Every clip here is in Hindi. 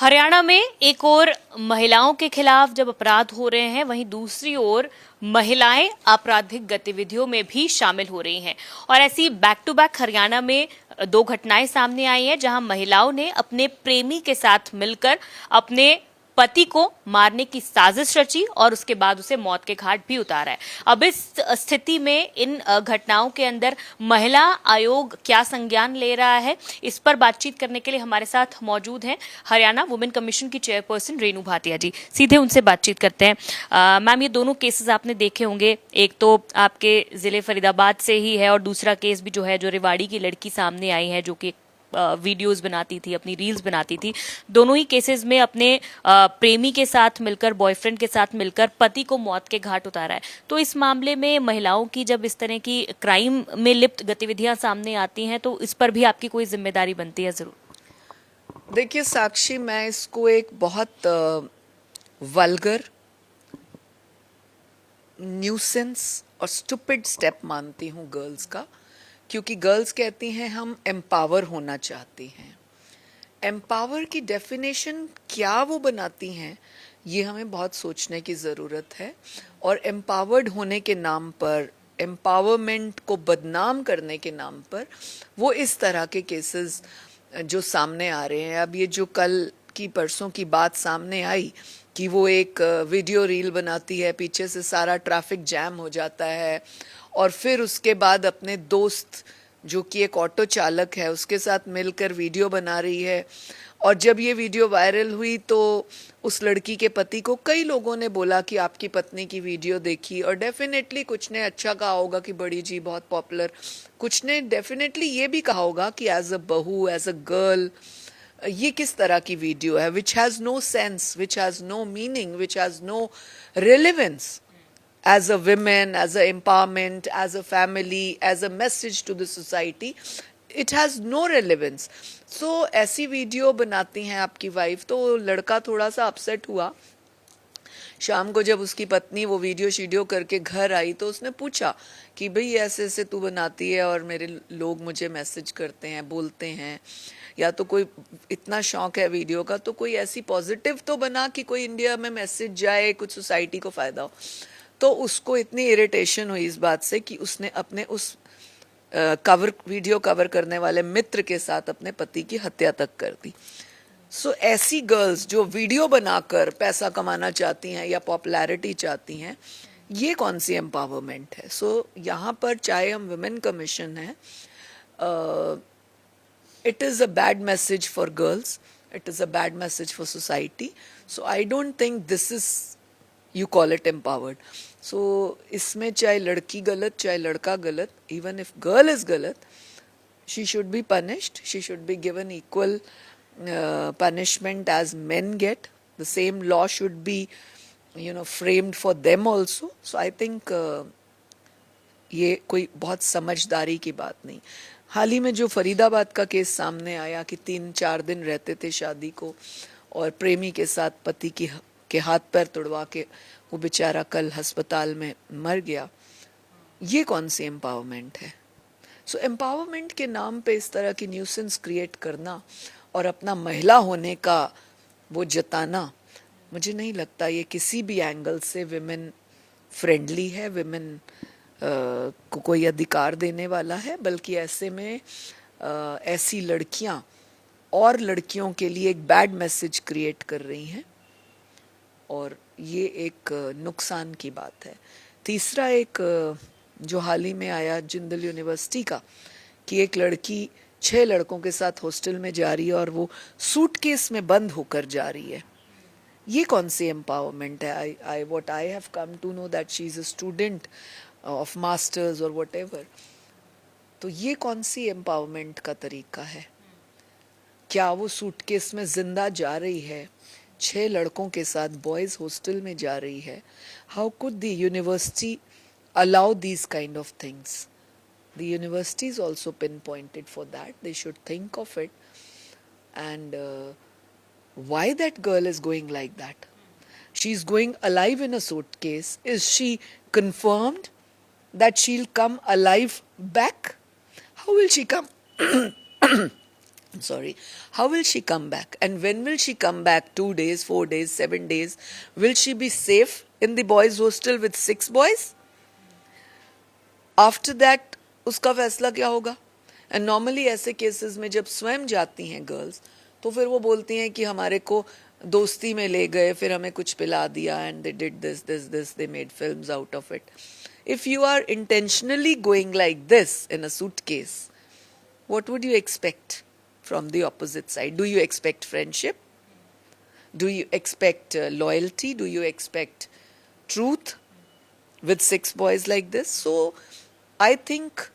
हरियाणा में एक ओर महिलाओं के खिलाफ जब अपराध हो रहे हैं, वहीं दूसरी ओर महिलाएं आपराधिक गतिविधियों में भी शामिल हो रही हैं। और ऐसी बैक टू बैक हरियाणा में दो घटनाएं सामने आई हैं, जहां महिलाओं ने अपने प्रेमी के साथ मिलकर अपने पति को मारने की साजिश रची और उसके बाद उसे मौत के घाट भी उतारा है। अब इस स्थिति में इन घटनाओं के अंदर महिला आयोग क्या संज्ञान ले रहा है, इस पर बातचीत करने के लिए हमारे साथ मौजूद हैं हरियाणा वुमेन कमीशन की चेयरपर्सन रेणु भाटिया जी। सीधे उनसे बातचीत करते हैं। मैम, ये दोनों केसेस आपने देखे होंगे, एक तो आपके जिले फरीदाबाद से ही है और दूसरा केस भी जो है, जो रेवाड़ी की लड़की सामने आई है, जो कि वीडियोस बनाती थी, अपनी रील्स बनाती थी। दोनों ही केसेस में अपने प्रेमी के साथ मिलकर, बॉयफ्रेंड के साथ मिलकर पति को मौत के घाट उतारा है। तो इस मामले में महिलाओं की जब इस तरह की क्राइम में लिप्त गतिविधियां सामने आती हैं, तो इस पर भी आपकी कोई जिम्मेदारी बनती है जरूर। देखिए साक्षी, मैं इसको एक बहुत वल्गर, न्यूसेंस और स्टूपिड स्टेप मानती हूँ गर्ल्स का, क्योंकि गर्ल्स कहती हैं हम एम्पावर होना चाहती हैं। एम्पावर की डेफिनेशन क्या वो बनाती हैं, ये हमें बहुत सोचने की ज़रूरत है। और एम्पावर्ड होने के नाम पर, एम्पावरमेंट को बदनाम करने के नाम पर वो इस तरह के केसेस जो सामने आ रहे हैं। अब ये जो कल की परसों की बात सामने आई कि वो एक वीडियो रील बनाती है, पीछे से सारा ट्रैफिक जैम हो जाता है और फिर उसके बाद अपने दोस्त जो कि एक ऑटो चालक है उसके साथ मिलकर वीडियो बना रही है। और जब ये वीडियो वायरल हुई तो उस लड़की के पति को कई लोगों ने बोला कि आपकी पत्नी की वीडियो देखी, और डेफिनेटली कुछ ने अच्छा कहा होगा कि बड़ी जी बहुत पॉपुलर, कुछ ने डेफिनेटली ये भी कहा होगा कि एज अ बहू, एज अ गर्ल, ये किस तरह की वीडियो है, which has no sense, which has no meaning, which has no relevance as a women, as a empowerment, as a family, as a message to the society. It has no relevance. So ऐसी वीडियो बनाती हैं आपकी वाइफ, तो लड़का थोड़ा सा अपसेट हुआ। शाम को जब उसकी पत्नी वो वीडियो शीडियो करके घर आई तो उसने पूछा कि भाई ऐसे ऐसे तू बनाती है और मेरे लोग मुझे मैसेज करते हैं, बोलते हैं, या तो कोई इतना शौक है वीडियो का तो कोई ऐसी पॉजिटिव तो बना कि कोई इंडिया में मैसेज जाए, कुछ सोसाइटी को फ़ायदा हो। तो उसको इतनी इरिटेशन हुई इस बात से कि उसने अपने उस वीडियो कवर करने वाले मित्र के साथ अपने पति की हत्या तक कर दी। सो ऐसी गर्ल्स जो वीडियो बनाकर पैसा कमाना चाहती हैं या पॉपुलैरिटी चाहती हैं, ये कौन सी एम्पावरमेंट है। सो यहाँ पर चाहे हम वुमेन कमीशन है, it is a bad message for girls, it is a bad message for society. So I don't think this is, you call it empowered. So इसमें चाहे लड़की गलत चाहे लड़का गलत, even if girl is गलत, she should be punished, she should be given equal punishment as men get. The same law should be, framed for them also. So I think ये कोई बहुत समझदारी की बात नहीं। हाल ही में जो फरीदाबाद का केस सामने आया कि 3-4 दिन रहते थे शादी को और प्रेमी के साथ पति के हाथ पैर तोड़वा के वो बेचारा कल अस्पताल में मर गया, ये कौन सी एम्पावरमेंट है। सो एम्पावरमेंट के नाम पे इस तरह की न्यूसेंस क्रिएट करना और अपना महिला होने का वो जताना, मुझे नहीं लगता ये किसी भी एंगल से विमेन फ्रेंडली है, विमेन को कोई अधिकार देने वाला है। बल्कि ऐसे में ऐसी लड़कियां और लड़कियों के लिए एक बैड मैसेज क्रिएट कर रही हैं और ये एक नुकसान की बात है। तीसरा एक जो हाल ही में आया जिंदल यूनिवर्सिटी का, कि एक लड़की 6 लड़कों के साथ हॉस्टल में जा रही है और वो सूटकेस में बंद होकर जा रही है, ये कौन सी एम्पावरमेंट है। what I have come to know that she is a student of masters or whatever. तो ये कौन सी एम्पावरमेंट का तरीका है। क्या वो सूटकेस में जिंदा जा रही है, 6 लड़कों के साथ बॉयज हॉस्टल में जा रही है। How could the university allow these kind of things? The university is also pinpointed for that. They should think of it. And why that girl is going like that? She's going alive in a suitcase. Is she confirmed that she'll come alive back? How will she come? Sorry, how will she come back? And when will she come back? 2 days, 4 days, 7 days? Will she be safe in the boys' hostel with 6 boys? After that, उसका फैसला क्या होगा? And normally ऐसे केसेस में जब स्वयं जाती हैं गर्ल्स, तो फिर वो बोलती हैं कि हमारे को दोस्ती में ले गए, फिर हमें कुछ पिला दिया, and they did this, they made films out of it. If you are intentionally going like this in a suitcase, what would you expect from the opposite side? Do you expect friendship? Do you expect loyalty? Do you expect truth with 6 boys like this? So, I think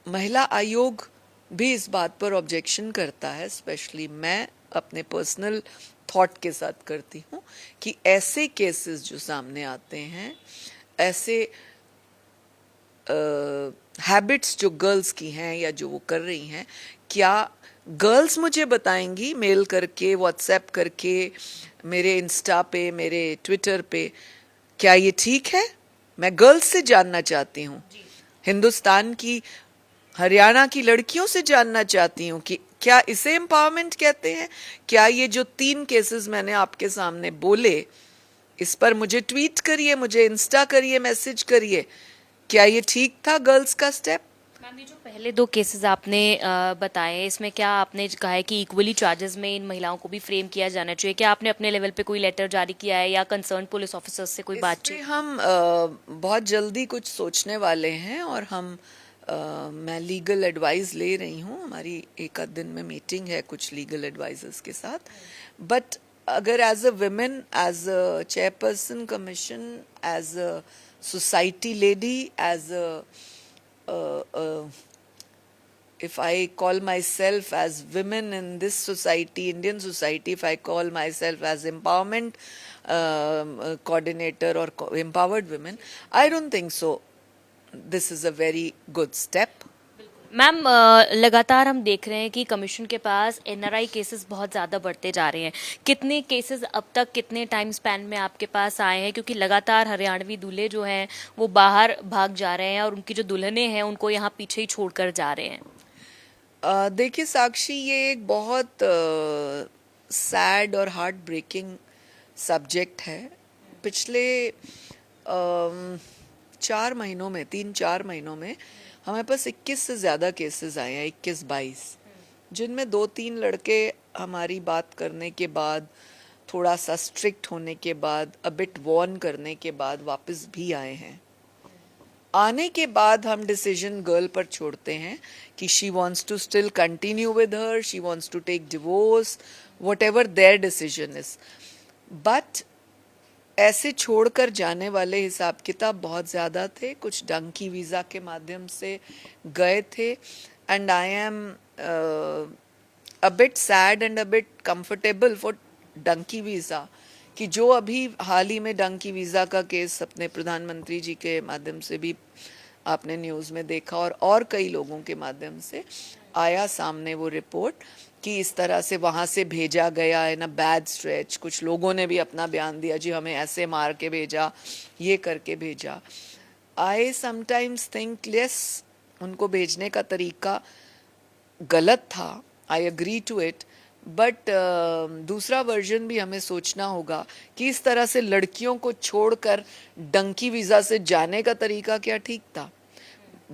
महिला आयोग भी इस बात पर ऑब्जेक्शन करता है, स्पेशली मैं अपने पर्सनल थॉट के साथ करती हूँ कि ऐसे केसेस जो सामने आते हैं, ऐसे हैबिट्स जो गर्ल्स की हैं या जो वो कर रही हैं, क्या गर्ल्स मुझे बताएंगी मेल करके, व्हाट्सएप करके, मेरे इंस्टा पे, मेरे ट्विटर पे, क्या ये ठीक है? मैं गर्ल्स से जानना चाहती हूँ, हिंदुस्तान की, हरियाणा की लड़कियों से जानना चाहती हूँ कि क्या इसे एम्पावरमेंट कहते हैं? क्या ये जो 3 केसेस मैंने आपके सामने बोले, इस पर मुझे ट्वीट करिए, मुझे इंस्टा करिए, मैसेज करिए, क्या ये ठीक था गर्ल्स का स्टेप? मैम, ये जो पहले 2 केसेस आपने बताए, इसमें क्या आपने कहा है कि इक्वली चार्जेस में इन महिलाओं को भी फ्रेम किया जाना चाहिए? क्या आपने अपने लेवल पे कोई लेटर जारी किया है या कंसर्न पुलिस ऑफिसर्स से कोई बातचीत? हम बहुत जल्दी कुछ सोचने वाले हैं और हम मैं लीगल एडवाइस ले रही हूँ, हमारी 1 आध दिन में मीटिंग है कुछ लीगल एडवाइजर्स के साथ. बट अगर as a women, as a chairperson commission, as a society lady, as if I call myself as women in this society, Indian society, if I call myself as empowerment coordinator or empowered women, I don't think so. This is a very good step. Ma'am, लगातार हम देख रहे हैं कि कमीशन के पास एनआरआई केसेस बहुत ज़्यादा बढ़ते जा रहे हैं. कितने केसेस अब तक कितने टाइम स्पैन में आपके पास आए हैं? क्योंकि लगातार हरियाणवी दूल्हे जो हैं वो बाहर भाग जा रहे हैं और उनकी जो दुल्हनें हैं उनको यहाँ पीछे ही छोड़कर जा रहे हैं. देखिए साक्षी, ये एक बहुत सैड और हार्ट ब्रेकिंग सब्जेक्ट है. पिछले 4 महीनों में, 3-4 महीनों में हमारे पास 21 से ज़्यादा केसेस आए हैं, 21-22, जिनमें 2-3 लड़के हमारी बात करने के बाद, थोड़ा सा स्ट्रिक्ट होने के बाद, अ बिट वॉर्न करने के बाद वापस भी आए हैं. आने के बाद हम डिसीजन गर्ल पर छोड़ते हैं कि she wants to still continue with her, she wants to take divorce, whatever their decision is. But ऐसे छोड़कर जाने वाले हिसाब किताब बहुत ज़्यादा थे. कुछ डंकी वीज़ा के माध्यम से गए थे. And I am a bit sad and a bit comfortable for donkey visa कि जो अभी हाल ही में डंकी वीज़ा का केस अपने प्रधानमंत्री जी के माध्यम से भी आपने न्यूज़ में देखा और कई लोगों के माध्यम से आया सामने वो रिपोर्ट कि इस तरह से वहाँ से भेजा गया इन अ बैड स्ट्रेच. कुछ लोगों ने भी अपना बयान दिया, जी हमें ऐसे मार के भेजा, ये करके भेजा. आई समटाइम्स थिंक यस, उनको भेजने का तरीका गलत था, I agree to it. But दूसरा वर्जन भी हमें सोचना होगा कि इस तरह से लड़कियों को छोड़कर डंकी वीज़ा से जाने का तरीका क्या ठीक था?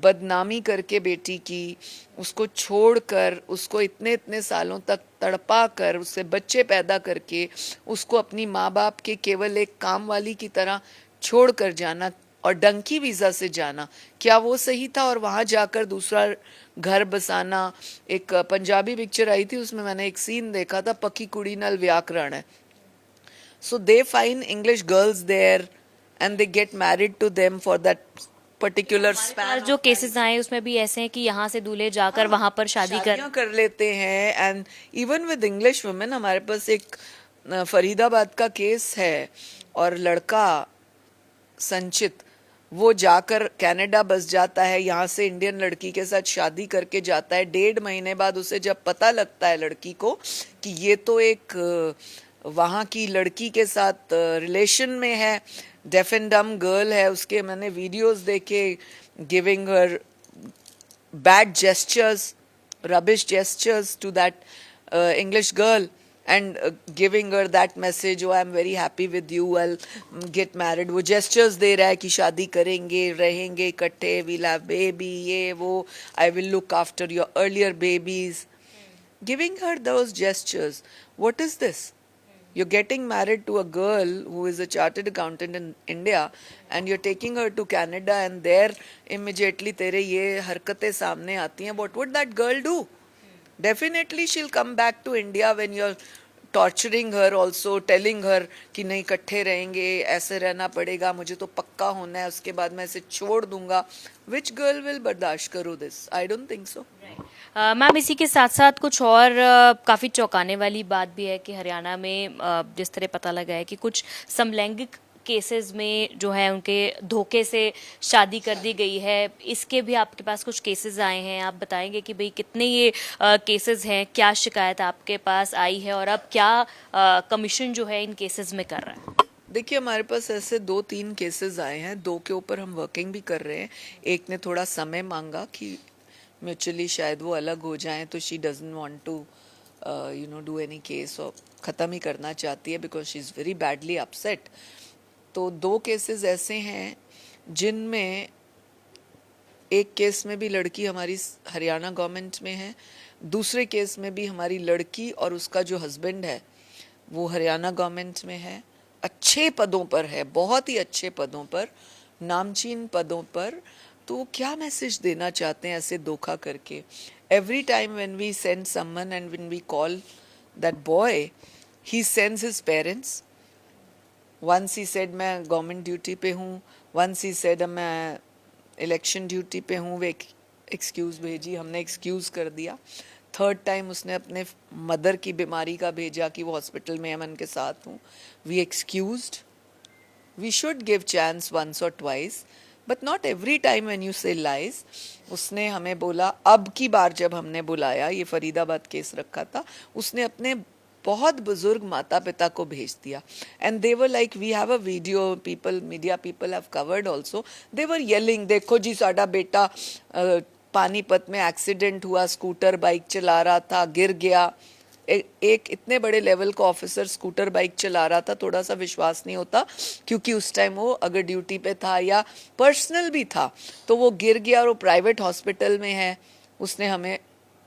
बदनामी करके बेटी की, उसको छोड़कर, उसको इतने इतने सालों तक तड़पा कर, उससे बच्चे पैदा करके, उसको अपनी माँ बाप के केवल एक काम वाली की तरह छोड़ कर जाना और डंकी वीज़ा से जाना, क्या वो सही था? और वहाँ जाकर दूसरा घर बसाना. एक पंजाबी पिक्चर आई थी, उसमें मैंने एक सीन देखा था, पक्की कुड़ी नाल व्याकरण है. So they find English girls there and they get married to them for that particular span. जो केसेस आए उसमें भी ऐसे हैं कि यहाँ से दूल्हे जाकर वहाँ पर शादी कर लेते हैं. And even with English women, हमारे पास एक फरीदाबाद का केस है और लड़का संचित, वो जाकर कनाडा बस जाता है, यहाँ से इंडियन लड़की के साथ शादी करके जाता है. 1.5 महीने बाद उसे जब पता लगता है लड़की को कि ये तो एक वहाँ की लड़की के साथ रिलेशन में है, डेफ एंड डम गर्ल है, उसके मैंने वीडियोस देखे, giving her bad gestures rubbish gestures to that English girl and giving her that message, oh I'm very happy with you, I'll get married. वो gestures दे रहा है कि शादी करेंगे, रहेंगे इकट्ठे, we'll have baby, ये वो, I will look after your earlier babies. Giving her those gestures. What is this? You're getting married to a girl who is a chartered accountant in India and you're taking her to Canada and there immediately तेरे ये हरकतें सामने आती हैं. What would that girl do? Definitely she'll come back to India when you're torturing her also, telling her कि नहीं इकट्ठे रहेंगे, ऐसे रहना पड़ेगा, मुझे तो पक्का होना है, उसके बाद मैं इसे छोड़ दूंगा. Which girl will बर्दाश्त करो this? I don't think so. Ma'am इसी के साथ साथ कुछ और काफ़ी चौंकाने वाली बात भी है कि हरियाणा में जिस तरह पता लगा है कि कुछ समलैंगिक केसेस में जो है उनके धोखे से शादी कर दी गई है. इसके भी आपके पास कुछ केसेस आए हैं, आप बताएंगे कि भाई कितने ये केसेस हैं, क्या शिकायत आपके पास आई है और अब क्या कमीशन जो है इन केसेस में कर रहा है? देखिए हमारे पास ऐसे 2-3 केसेस आए हैं, 2 के ऊपर हम वर्किंग भी कर रहे हैं. एक ने थोड़ा समय मांगा कि म्यूचुअली शायद वो अलग हो जाएं, तो she doesn't want to do any case और ख़त्म ही करना चाहती है because she is very badly upset. तो 2 केसेस ऐसे हैं जिनमें एक केस में भी लड़की हमारी हरियाणा गवर्नमेंट में है, दूसरे केस में भी हमारी लड़की और उसका जो हस्बैंड है वो हरियाणा गवर्नमेंट में है, अच्छे पदों पर है, बहुत ही अच्छे पदों पर, नामचीन पदों पर. तो क्या मैसेज देना चाहते हैं ऐसे धोखा करके? Every time when we send someone and when we call that boy, he sends his parents. Once he said मैं गवर्नमेंट ड्यूटी पे हूँ, वंस ही सेड मैं इलेक्शन ड्यूटी पे हूँ, वे एक्सक्यूज़ भेजी, हमने एक्सक्यूज़ कर दिया. थर्ड टाइम उसने अपने मदर की बीमारी का भेजा कि वो हॉस्पिटल में है, मैं उनके साथ हूँ. We excused. We should give chance once or twice but not every time when you say lies. उसने हमें बोला, अब की बार जब हमने बुलाया, ये फरीदाबाद केस रखा था, उसने अपने बहुत बुजुर्ग माता पिता को भेज दिया. And they were like, we have a video, people, media people have covered also. They were yelling, देखो जी साडा बेटा पानीपत में एक्सीडेंट हुआ, स्कूटर बाइक चला रहा था, गिर गया. एक इतने बड़े लेवल का ऑफिसर स्कूटर बाइक चला रहा था, थोड़ा सा विश्वास नहीं होता क्योंकि उस टाइम वो अगर ड्यूटी पे था या पर्सनल भी था तो वो गिर गया और वो प्राइवेट हॉस्पिटल में है. उसने हमें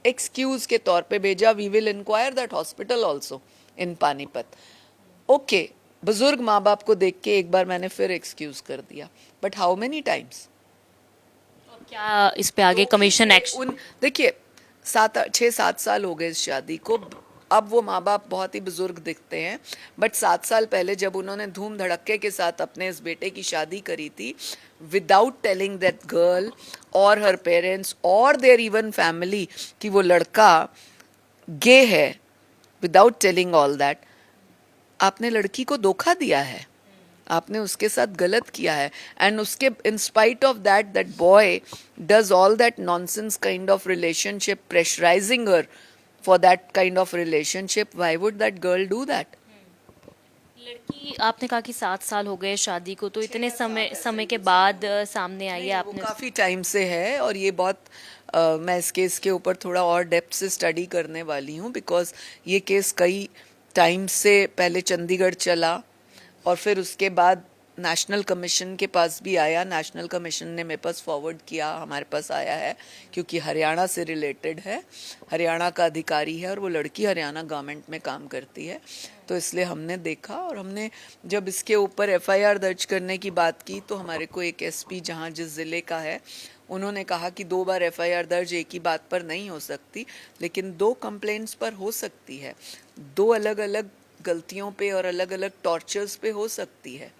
एक्सक्यूज के तौर पे भेजा. We will enquire that hospital also in Panipat. Okay, बुजुर्ग माँ बाप को देख के एक बार मैंने फिर एक्सक्यूज कर दिया, बट हाउ मेनी टाइम्स? क्या इस पे आगे कमीशन एक्शन? देखिए 6-7 साल हो गए इस शादी को. अब वो माँ बाप बहुत ही बुजुर्ग दिखते हैं, बट 7 साल पहले जब उन्होंने धूम धड़क्के के साथ अपने इस बेटे की शादी करी थी, विदाउट टेलिंग दैट गर्ल और हर पेरेंट्स और देयर इवन फैमिली कि वो लड़का गे है, विदाउट टेलिंग ऑल दैट, आपने लड़की को धोखा दिया है, आपने उसके साथ गलत किया है. एंड उसके in spite of that, that boy does all that nonsense kind of relationship, pressurising her for that kind of relationship. Why would that girl do that? लड़की, आपने कहा कि 7 साल हो गए शादी को, तो इतने समय के बाद सामने आई है. आपने काफी टाइम से है और ये बहुत मैं इस केस के ऊपर थोड़ा और डेप्थ से स्टडी करने वाली हूँ बिकॉज ये केस कई टाइम से पहले चंडीगढ़ चला और फिर उसके बाद नेशनल कमीशन के पास भी आया. नेशनल कमीशन ने मेरे पास फॉरवर्ड किया, हमारे पास आया है क्योंकि हरियाणा से रिलेटेड है, हरियाणा का अधिकारी है और वो लड़की हरियाणा गवर्नमेंट में काम करती है. तो इसलिए हमने देखा और हमने जब इसके ऊपर एफआईआर दर्ज करने की बात की तो हमारे को एक एसपी जहाँ जिस ज़िले का है, उन्होंने कहा कि 2 बार एफआईआर दर्ज एक ही बात पर नहीं हो सकती, लेकिन 2 कंप्लेंट्स पर हो सकती है, 2 अलग अलग गलतियों पे और अलग अलग टॉर्चर्स पे हो सकती है,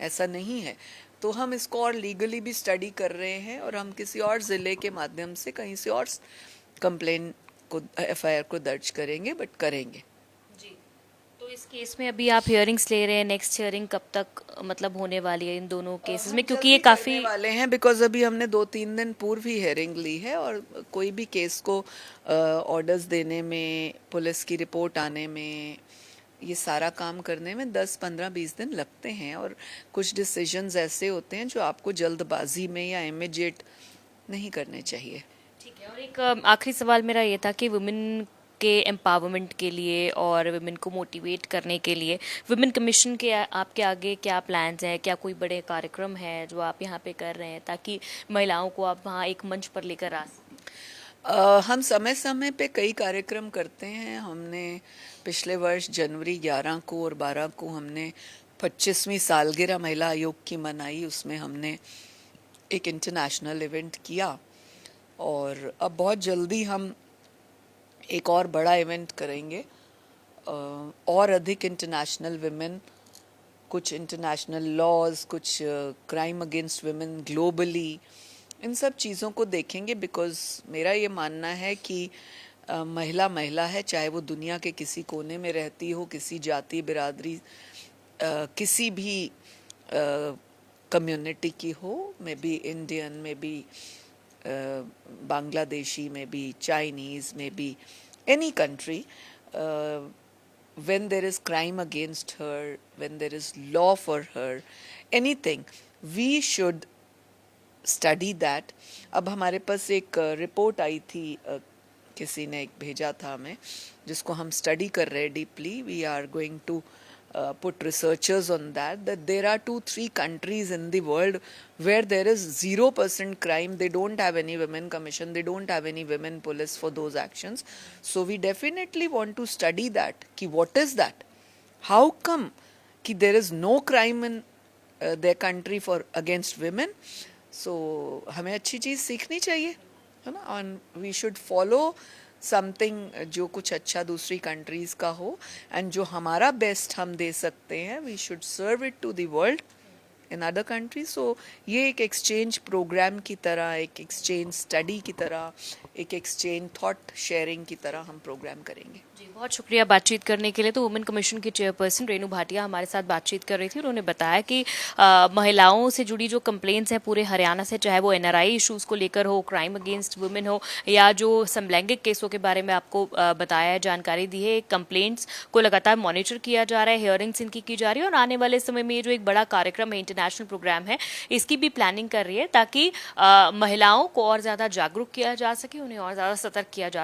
ऐसा नहीं है. तो हम इसको और लीगली भी स्टडी कर रहे हैं और हम किसी और ज़िले के माध्यम से कहीं से और कंप्लेन को, एफआईआर को दर्ज करेंगे, बट करेंगे. जी, तो इस केस में अभी आप हियरिंग्स ले रहे हैं, नेक्स्ट हियरिंग कब तक मतलब होने वाली है इन दोनों केसेस में? क्योंकि ये काफ़ी वाले हैं बिकॉज अभी हमने 2-3 दिन पूर्व ही हियरिंग ली है और कोई भी केस को ऑर्डर्स देने में, पुलिस की रिपोर्ट आने में, ये सारा काम करने में 10, 15, 20 दिन लगते हैं और कुछ डिसीजंस ऐसे होते हैं जो आपको जल्दबाजी में या इमीडिएट नहीं करने चाहिए. ठीक है. और एक आखिरी सवाल मेरा ये था कि वुमेन के एम्पावरमेंट के लिए और वुमेन को मोटिवेट करने के लिए वुमेन कमीशन के आपके आगे क्या प्लान्स हैं, क्या कोई बड़े कार्यक्रम हैं जो आप यहाँ पे कर रहे हैं ताकि महिलाओं को आप वहाँ एक मंच पर लेकर आ सकें? हम समय समय पे कई कार्यक्रम करते हैं। हमने पिछले वर्ष जनवरी 11 को और 12 को हमने 25वीं सालगिरह महिला आयोग की मनाई। उसमें हमने एक इंटरनेशनल इवेंट किया और अब बहुत जल्दी हम एक और बड़ा इवेंट करेंगे और अधिक इंटरनेशनल विमेन, कुछ इंटरनेशनल लॉज, कुछ क्राइम अगेंस्ट विमेन ग्लोबली, इन सब चीज़ों को देखेंगे। बिकॉज मेरा ये मानना है कि महिला महिला है, चाहे वो दुनिया के किसी कोने में रहती हो, किसी जाति बिरादरी किसी भी कम्युनिटी की हो, may be Indian, may be Bangladeshi, maybe Chinese, maybe any country, when there is crime against her, when there is law for her, anything, we should study that. अब हमारे पास एक रिपोर्ट आई थी, किसी ने एक भेजा था हमें, जिसको हम स्टडी कर रहे हैं deeply. We are going to put researchers on that there are 2-3 countries in the world where there is 0% crime. They don't have any women commission, they don't have any women police for those actions. So we definitely want to study that, ki what is that, how come ki there is no crime in their country for against women. So हमें अच्छी चीज़ सीखनी चाहिए, है ना, and we should follow something जो कुछ अच्छा दूसरी कंट्रीज का हो, एंड जो हमारा बेस्ट हम दे सकते हैं, we should serve it to the world in other countries. So ये एक एक्सचेंज प्रोग्राम की तरह, एक एक्सचेंज स्टडी की तरह, एक एक्सचेंज थॉट शेयरिंग की तरह हम प्रोग्राम करेंगे. जी, बहुत शुक्रिया बातचीत करने के लिए. तो वुमेन कमीशन की चेयरपर्सन रेणु भाटिया हमारे साथ बातचीत कर रही थी. उन्होंने बताया कि महिलाओं से जुड़ी जो कंप्लेंट्स हैं पूरे हरियाणा से, चाहे वो एनआरआई इश्यूज़ को लेकर हो, क्राइम अगेंस्ट वुमेन हो, या जो समलैंगिक केसों के बारे में आपको बताया है, जानकारी दी है, कंप्लेंट्स को लगातार मॉनिटर किया जा रहा है, हियरिंग्स इनकी की जा रही है, और आने वाले समय में ये जो एक बड़ा कार्यक्रम है, इंटरनेशनल प्रोग्राम है, इसकी भी प्लानिंग कर रही है ताकि महिलाओं को और ज़्यादा जागरूक किया जा सके, उन्हें और ज़्यादा सतर्क किया जा